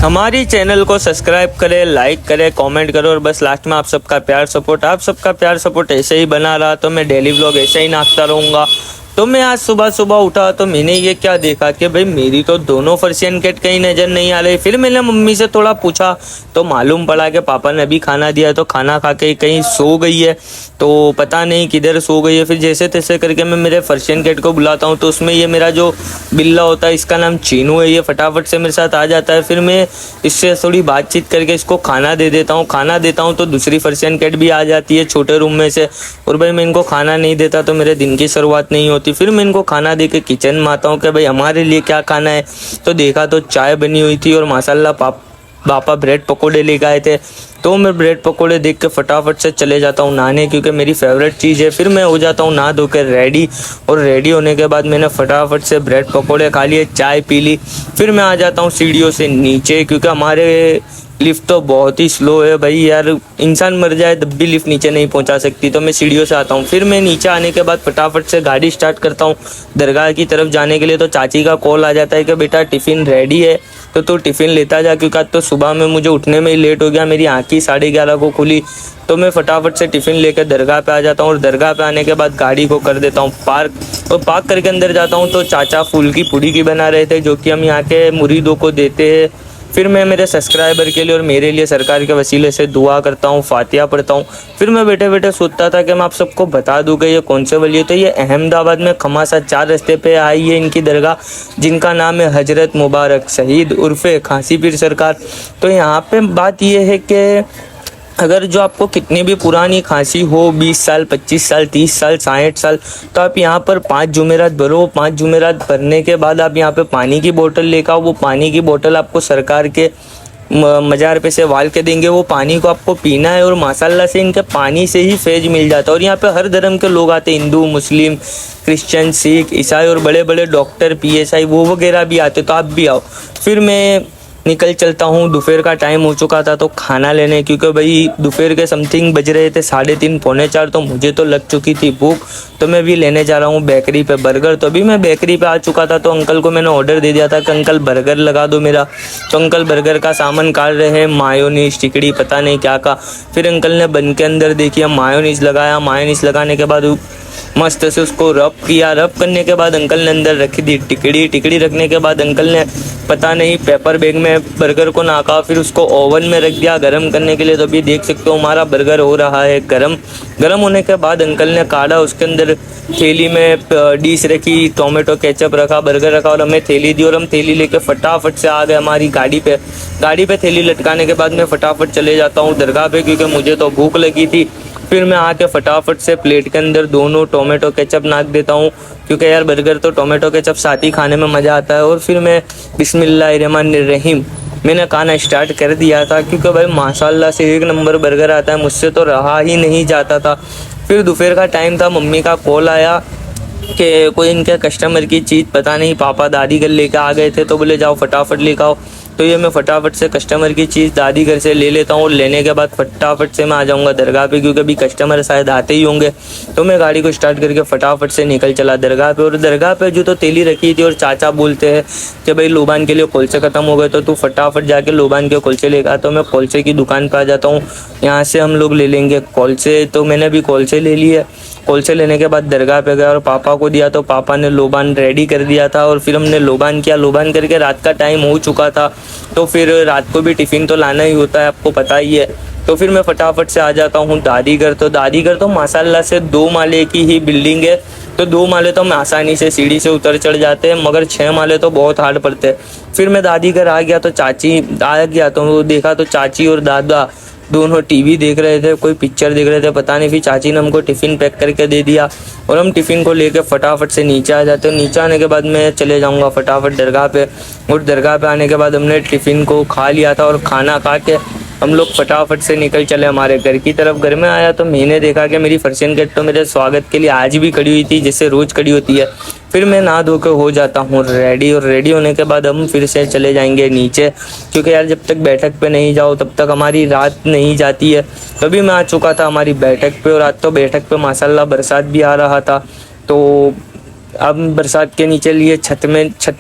हमारी चैनल को सब्सक्राइब करें, लाइक करें, कमेंट करो और बस लास्ट में आप सबका प्यार सपोर्ट ऐसे ही बना रहा तो मैं डेली व्लॉग ऐसे ही नाचता रहूँगा। तो मैं आज सुबह सुबह उठा तो मैंने ये क्या देखा कि भाई मेरी तो दोनों पर्शियन कैट कहीं नज़र नहीं आ रही। फिर मैंने मम्मी से थोड़ा पूछा तो मालूम पड़ा कि पापा ने अभी खाना दिया तो खाना खा के कहीं सो गई है, तो पता नहीं किधर सो गई है। फिर जैसे तैसे करके मैं मेरे पर्शियन कैट को बुलाता हूँ तो उसमें ये मेरा जो बिल्ला होता है इसका नाम चीनू है, ये फटाफट से मेरे साथ आ जाता है। फिर मैं इससे थोड़ी बातचीत करके इसको खाना दे देता हूँ। खाना देता हूँ तो दूसरी पर्शियन कैट भी आ जाती है छोटे रूम में से, और भाई मैं इनको खाना नहीं देता तो मेरे दिन की शुरुआत नहीं होती। फिर मैं इनको खाना दे के किचन में आता हूँ कि भाई हमारे लिए क्या खाना है। तो देखा तो चाय बनी हुई थी और माशाल्लाह पापा ब्रेड पकोड़े लेके आए थे। तो मैं ब्रेड पकोड़े देख के फटाफट से चले जाता हूँ नहाने, क्योंकि मेरी फेवरेट चीज़ है। फिर मैं हो जाता हूँ नहा धो कर रेडी, और रेडी होने के बाद मैंने फटाफट से ब्रेड पकोड़े खा लिए, चाय पी ली। फिर मैं आ जाता हूँ सीढ़ियों से नीचे, क्योंकि हमारे लिफ्ट तो बहुत ही स्लो है भाई यार, इंसान मर जाए तब भी लिफ्ट नीचे नहीं पहुंचा सकती। तो मैं सीढ़ियों से आता हूँ। फिर मैं नीचे आने के बाद फटाफट से गाड़ी स्टार्ट करता हूँ दरगाह की तरफ जाने के लिए। तो चाची का कॉल आ जाता है कि बेटा टिफ़िन रेडी है तो तू टिफ़िन लेता जा, क्योंकि आज तो सुबह में मुझे उठने में ही लेट हो गया, मेरी आँख ही 11:30 को खुली। तो मैं फटाफट से टिफ़िन लेकर दरगाह पे आ जाता हूँ, और दरगाह पे आने के बाद गाड़ी को कर देता हूँ पार्क, और पार्क करके अंदर जाता हूँ तो चाचा फूल की पूड़ी की बना रहे थे, जो कि हम यहाँ के मुरीदों को देते हैं। फिर मैं मेरे सब्सक्राइबर के लिए और मेरे लिए सरकार के वसीले से दुआ करता हूँ, फातिहा पढ़ता हूँ। फिर मैं बैठे बैठे सोचता था कि मैं आप सबको बता दूँ कि ये कौन से वली है। तो ये अहमदाबाद में खमासा 4 रास्ते पे आई है इनकी दरगाह, जिनका नाम है हजरत मुबारक सईद उर्फ़े खांसी पीर सरकार। तो यहाँ पे बात ये है कि अगर जो आपको कितनी भी पुरानी खांसी हो, 20 साल, 25 साल, 30 साल, 60 साल, तो आप यहाँ पर 5 जुमेरात भरो। 5 जुमेरात भरने के बाद आप यहाँ पे पानी की बोतल लेकर आओ। वो पानी की बोतल आपको सरकार के मज़ार पे से वाल के देंगे। वो पानी को आपको पीना है, और माशाल्लाह से इनके पानी से ही फैज मिल जाता है। और यहाँ पे हर धर्म के लोग आते हैं, हिंदू, मुस्लिम, क्रिश्चियन, सिख, ईसाई, और बड़े बड़े डॉक्टर, PSI वो वगैरह भी आते, तो आप भी आओ। फिर मैं निकल चलता हूँ। दोपहर का टाइम हो चुका था तो खाना लेने, क्योंकि भाई दोपहर के समथिंग बज रहे थे 3:30 पौने 4, तो मुझे तो लग चुकी थी भूख। तो मैं भी लेने जा रहा हूँ बेकरी पे बर्गर। तो अभी मैं बेकरी पे आ चुका था तो अंकल को मैंने ऑर्डर दे दिया था कि अंकल बर्गर लगा दो मेरा। तो अंकल बर्गर का सामान काट रहे हैं, मायोनीज, टिकड़ी, पता नहीं क्या का। फिर अंकल ने बन के अंदर देखिए मायोनीज लगाया। मायोनीज लगाने के बाद मस्त से उसको रब किया। रब करने के बाद अंकल ने अंदर रखी दी टिकड़ी रखने के बाद अंकल ने पता नहीं पेपर बैग में बर्गर को नाका, फिर उसको ओवन में रख दिया गर्म करने के लिए। तो अभी देख सकते हो हमारा बर्गर हो रहा है गर्म होने के बाद अंकल ने काढ़ा, उसके अंदर थैली में डिश रखी, टोमेटो केचप रखा, बर्गर रखा, और हमें थैली दी। और हम थैली लेके फटाफट से आ गए हमारी गाड़ी पे थैली लटकाने के बाद मैं फटाफट चले जाता हूँ दरगाह पे, क्योंकि मुझे तो भूख लगी थी। फिर मैं आके फटाफट से प्लेट के अंदर दोनों टोमेटो केचप नाक देता हूँ, क्योंकि यार बर्गर तो टोमेटो केचप साथ ही खाने में मज़ा आता है। और फिर मैं बिस्मिल्लाहिर्रहमानिर्रहीम मैंने खाना स्टार्ट कर दिया था, क्योंकि भाई माशाल्लाह से 1 नंबर बर्गर आता है, मुझसे तो रहा ही नहीं जाता था। फिर दोपहर का टाइम था, मम्मी का कॉल आया कि कोई इनके कस्टमर की चीज़ पता नहीं पापा दादी घर लेके आ गए थे, तो बोले जाओ फटाफट लेकर आओ। तो ये मैं फटाफट से कस्टमर की चीज़ दादी घर से ले लेता हूँ, और लेने के बाद फटाफट से मैं आ जाऊँगा दरगाह पे, क्योंकि अभी कस्टमर शायद आते ही होंगे। तो मैं गाड़ी को स्टार्ट करके फटाफट से निकल चला दरगाह पे। और दरगाह पे जो तो तेली रखी थी, और चाचा बोलते हैं कि भाई लोबान के लिए कुलचे ख़त्म हो गए तो तू फटाफट जाके लोबान के कुलचे लेकर आ। तो मैं कुलचे की दुकान पर आ जाता हूँ, यहाँ से हम लोग ले लेंगे कुलचे। तो मैंने भी कुलचे ले लिए। कुलचे लेने के बाद दरगाह पे गया और पापा को दिया, तो पापा ने लोबान रेडी कर दिया था, और फिर हमने लोबान किया। लोबान करके रात का टाइम हो चुका था, तो फिर रात को भी टिफ़िन तो लाना ही होता है, आपको पता ही है। तो फिर मैं फटाफट से आ जाता हूँ दादी घर। तो दादी घर तो माशाल्लाह से 2 माले की ही बिल्डिंग है, तो 2 माले तो हम आसानी से सीढ़ी से उतर चढ़ जाते हैं, मगर 6 माले तो बहुत हार्ड पड़ते हैं। फिर मैं दादी घर आ गया तो देखा तो चाची और दादा दोनों टीवी देख रहे थे, कोई पिक्चर देख रहे थे, पता नहीं। फिर चाची ने हमको टिफ़िन पैक करके दे दिया, और हम टिफ़िन को लेकर फटाफट से नीचे आ जाते हैं। नीचे आने के बाद मैं चले जाऊंगा फटाफट दरगाह पे, और दरगाह पे आने के बाद हमने टिफ़िन को खा लिया था, और खाना खा के हम लोग फटाफट से निकल चले हमारे घर की तरफ। घर में आया तो मैंने देखा कि मेरी पर्शियन कैट तो मेरे स्वागत के लिए आज भी खड़ी हुई थी, जैसे रोज़ खड़ी होती है। फिर मैं नहा धो के हो जाता हूँ रेडी, और रेडी होने के बाद हम फिर से चले जाएंगे नीचे, क्योंकि यार जब तक बैठक पे नहीं जाओ तब तक हमारी रात नहीं जाती है। तभी मैं आ चुका था हमारी बैठक पे, और आज तो बैठक पे माशाल्लाह बरसात भी आ रहा था। तो अब बरसात के नीचे लिए छत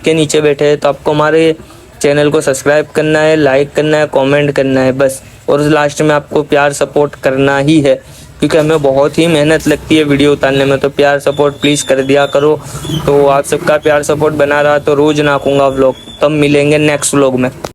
के नीचे बैठे हैं, तो आपको हमारे चैनल को सब्सक्राइब करना है, लाइक करना है, कमेंट करना है बस। और लास्ट में आपको प्यार सपोर्ट करना ही है, क्योंकि हमें बहुत ही मेहनत लगती है वीडियो उतारने में। तो प्यार सपोर्ट प्लीज़ कर दिया करो। तो आप सबका प्यार सपोर्ट बना रहा तो रोज़ नाकूंगा व्लॉग। तब मिलेंगे नेक्स्ट व्लॉग में।